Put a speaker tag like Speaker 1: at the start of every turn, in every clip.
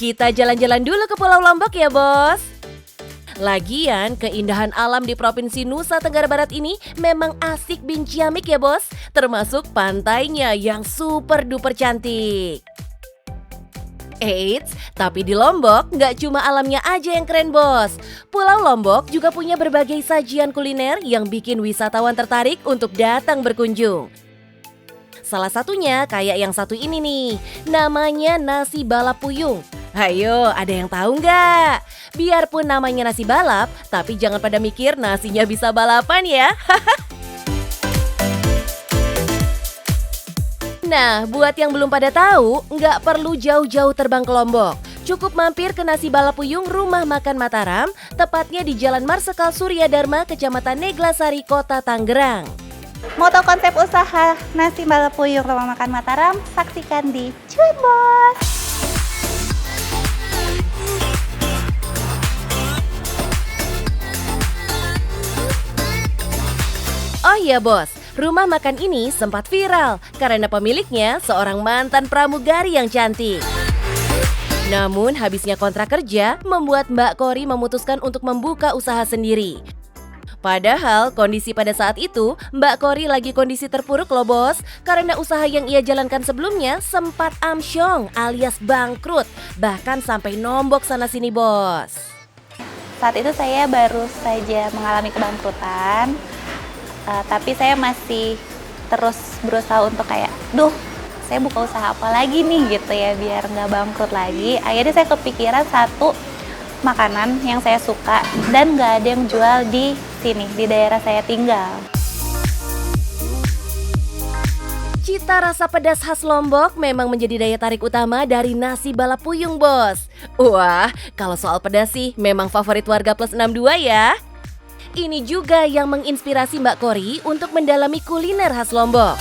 Speaker 1: Kita jalan-jalan dulu ke Pulau Lombok ya, Bos. Lagian, keindahan alam di Provinsi Nusa Tenggara Barat ini memang asik bin ciamik ya, Bos. Termasuk pantainya yang super duper cantik. Eits, tapi di Lombok nggak cuma alamnya aja yang keren, Bos. Pulau Lombok juga punya berbagai sajian kuliner yang bikin wisatawan tertarik untuk datang berkunjung. Salah satunya kayak yang satu ini nih, namanya nasi balap puyung. Hayo, ada yang tahu nggak? Biarpun namanya nasi balap, tapi jangan pada mikir nasinya bisa balapan ya. Nah, buat yang belum pada tahu, nggak perlu jauh-jauh terbang ke Lombok. Cukup mampir ke Nasi Balap Puyung Rumah Makan Mataram, tepatnya di Jalan Marsekal Surya Dharma, Kecamatan Neglasari, Kota Tangerang.
Speaker 2: Mau tahu konsep usaha Nasi Balap Puyung Rumah Makan Mataram? Saksikan di Cuan Bos.
Speaker 1: Oh iya, Bos. Rumah makan ini sempat viral karena pemiliknya seorang mantan pramugari yang cantik. Namun habisnya kontrak kerja membuat Mbak Kori memutuskan untuk membuka usaha sendiri. Padahal kondisi pada saat itu Mbak Kori lagi kondisi terpuruk loh, Bos, karena usaha yang ia jalankan sebelumnya sempat amsyong alias bangkrut, bahkan sampai nombok sana sini, Bos.
Speaker 2: Saat itu saya baru saja mengalami kebangkrutan. Tapi saya masih terus berusaha untuk kayak, saya buka usaha apa lagi nih gitu ya, biar nggak bangkrut lagi. Akhirnya saya kepikiran satu makanan yang saya suka dan nggak ada yang jual di sini, di daerah saya tinggal.
Speaker 1: Cita rasa pedas khas Lombok memang menjadi daya tarik utama dari nasi balap puyung, Bos. Wah, kalau soal pedas sih memang favorit warga plus 62 ya. Ini juga yang menginspirasi Mbak Kori untuk mendalami kuliner khas Lombok.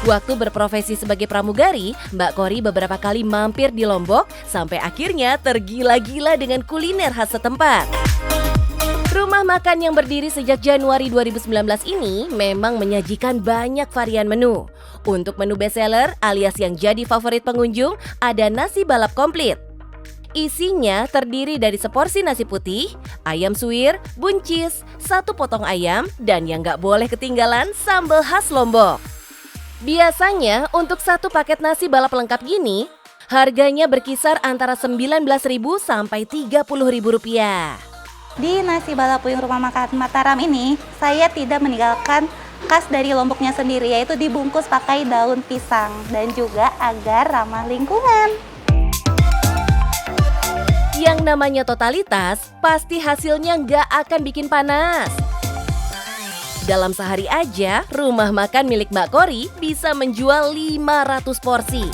Speaker 1: Waktu berprofesi sebagai pramugari, Mbak Kori beberapa kali mampir di Lombok sampai akhirnya tergila-gila dengan kuliner khas setempat. Rumah makan yang berdiri sejak Januari 2019 ini memang menyajikan banyak varian menu. Untuk menu bestseller alias yang jadi favorit pengunjung ada nasi balap komplit. Isinya terdiri dari seporsi nasi putih, ayam suwir, buncis, satu potong ayam, dan yang gak boleh ketinggalan sambal khas Lombok. Biasanya untuk satu paket nasi balap lengkap gini, harganya berkisar antara Rp19.000 sampai Rp30.000.
Speaker 2: Di Nasi Balap Puyung Rumah Makan Mataram ini, saya tidak meninggalkan khas dari Lomboknya sendiri, yaitu dibungkus pakai daun pisang dan juga agar ramah lingkungan.
Speaker 1: Yang namanya totalitas, pasti hasilnya nggak akan bikin panas. Dalam sehari aja, rumah makan milik Mbak Kori bisa menjual 500 porsi.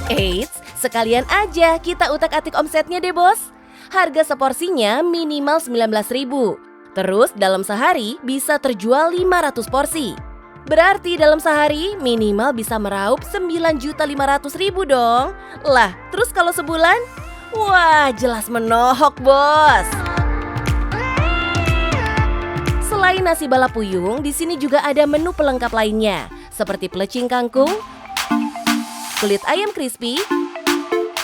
Speaker 1: Eits, sekalian aja kita utak-atik omsetnya deh, Bos. Harga seporsinya minimal Rp19.000. Terus dalam sehari bisa terjual 500 porsi. Berarti dalam sehari minimal bisa meraup Rp9.500.000 dong. Lah, terus kalau sebulan? Wah, jelas menohok, Bos. Selain nasi balap puyung, di sini juga ada menu pelengkap lainnya, seperti pelecing kangkung, kulit ayam crispy,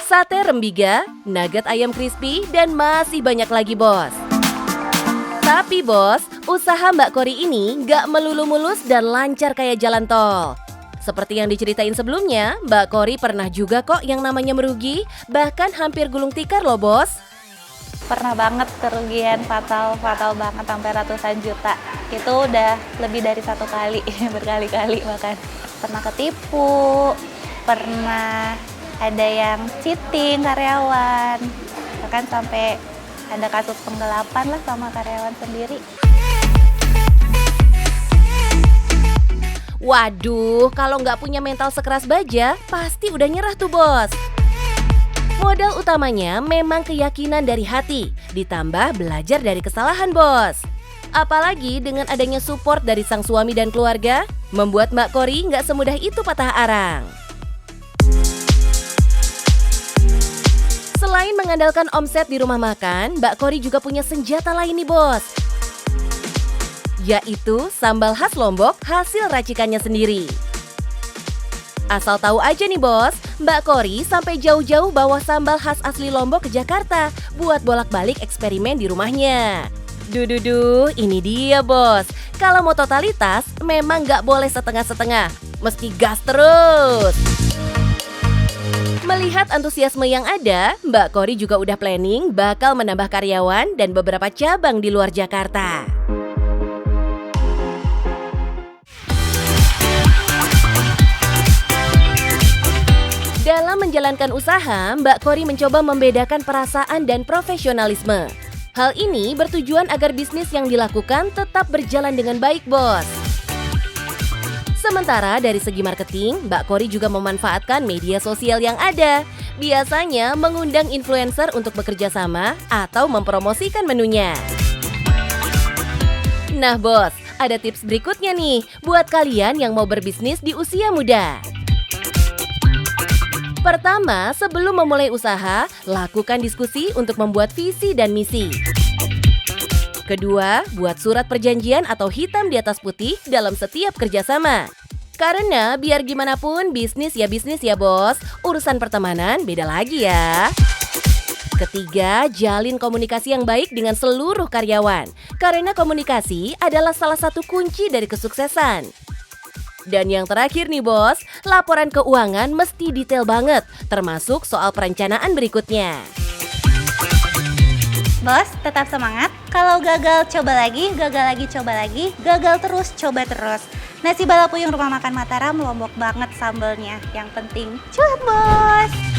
Speaker 1: sate rembiga, nugget ayam crispy, dan masih banyak lagi, Bos. Tapi, Bos, usaha Mbak Kori ini nggak melulu mulus dan lancar kayak jalan tol. Seperti yang diceritain sebelumnya, Mbak Kori pernah juga kok yang namanya merugi, bahkan hampir gulung tikar loh, Bos.
Speaker 2: Pernah banget kerugian fatal banget sampai ratusan juta. Itu udah lebih dari satu kali, berkali-kali bahkan. Pernah ketipu, pernah ada yang cheating karyawan, bahkan sampai ada kasus penggelapan lah sama karyawan sendiri.
Speaker 1: Waduh, kalau nggak punya mental sekeras baja, pasti udah nyerah tuh, Bos. Modal utamanya memang keyakinan dari hati, ditambah belajar dari kesalahan, Bos. Apalagi dengan adanya support dari sang suami dan keluarga, membuat Mbak Kori nggak semudah itu patah arang. Selain mengandalkan omset di rumah makan, Mbak Kori juga punya senjata lain nih, Bos. Yaitu sambal khas Lombok hasil racikannya sendiri. Asal tahu aja nih bos, Mbak Kori sampai jauh-jauh bawa sambal khas asli Lombok ke Jakarta buat bolak-balik eksperimen di rumahnya. Duh, ini dia bos. Kalau mau totalitas, memang nggak boleh setengah-setengah. Mesti gas terus. Melihat antusiasme yang ada, Mbak Kori juga udah planning bakal menambah karyawan dan beberapa cabang di luar Jakarta. Dalam menjalankan usaha, Mbak Kori mencoba membedakan perasaan dan profesionalisme. Hal ini bertujuan agar bisnis yang dilakukan tetap berjalan dengan baik, bos. Sementara dari segi marketing, Mbak Kori juga memanfaatkan media sosial yang ada. Biasanya mengundang influencer untuk bekerja sama atau mempromosikan menunya. Nah, bos, ada tips berikutnya nih buat kalian yang mau berbisnis di usia muda. Pertama, sebelum memulai usaha, lakukan diskusi untuk membuat visi dan misi. Kedua, buat surat perjanjian atau hitam di atas putih dalam setiap kerjasama. Karena biar gimana pun bisnis ya bos, urusan pertemanan beda lagi ya. Ketiga, jalin komunikasi yang baik dengan seluruh karyawan. Karena komunikasi adalah salah satu kunci dari kesuksesan. Dan yang terakhir nih bos, laporan keuangan mesti detail banget, termasuk soal perencanaan berikutnya.
Speaker 2: Bos, tetap semangat. Kalau gagal, coba lagi, coba lagi, gagal terus, coba terus. Nasi balapuyung Rumah Makan Mataram lombok banget sambelnya. Yang penting, cuan bos!